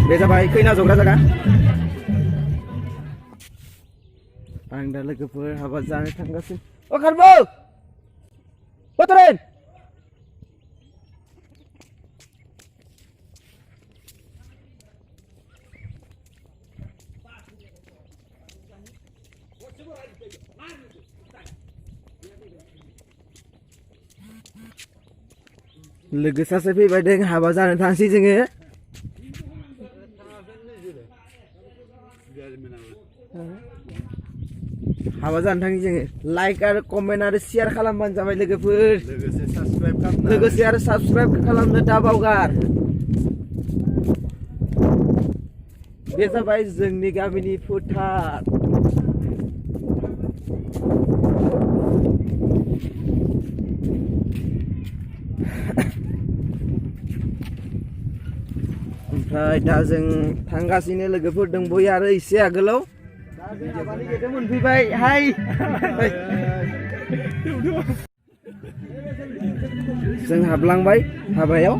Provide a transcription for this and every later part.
बे जाबाय खैना जग्रा जायगा आं दा लोगोफोर हाबा जानो थांगासिनो अ खारबो बतरेन लोगो सासे फैबाय दों हाबा जानो थांसै जोङो हाबा जानो थांसै जोङो लाइक आरो कमेन्ट आरो शेयार खालामबानो जाबाय लोगोफोर लोगोसे आरो साबस्क्राइब खालामनो दाबावगार बे जाबाय जोंनि गामिनि फोथार ओमफ्राय दा जों थांगासिनो लोगोफोर दंबोयो आरो एसे आगोलाव दा जों हाबानि गेटआव मोनफैबाय हाय जों हाबलांबाय हाबायाव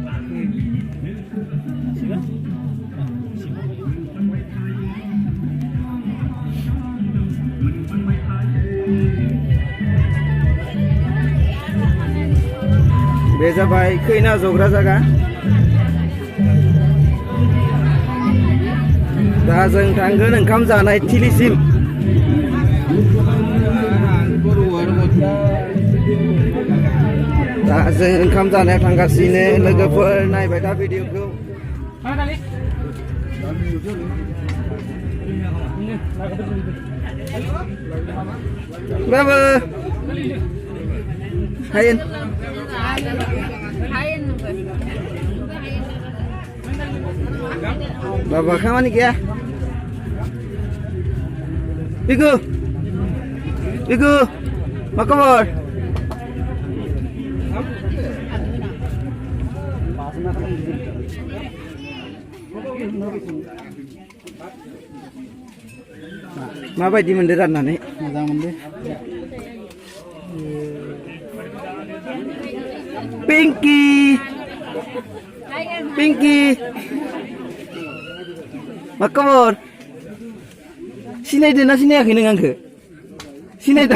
बे जाबाय खैना जग्रा जायगा दा जों थांगोन ओंखाम जानाय थिलिसिम दा जों ओंखाम जानायाव थांगासिनो लोगोफोर नायबाय था भिडिअखौ बाबा हायेन बाबा खामानि गैया बिगु बिगु मा खबर माबायदि मोनदो राननानै मोजां मोनदो पिंकी पिंकी मा खबर सिनायदो ना सिनायाखै नों आंखो सिनायद'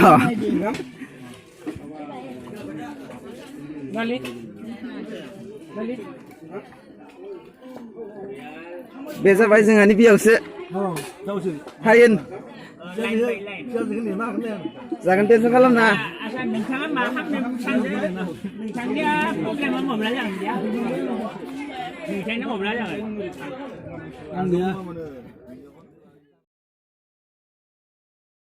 बे जाबाय जोंहानि बियावसो हायेन जागोन टेनसन खालामना नोंथाङा मा खालामनो नोंथांनिया प्रब्लेमा माब्ला जागोन नोंथांनिया माब्ला जागोन आंनिया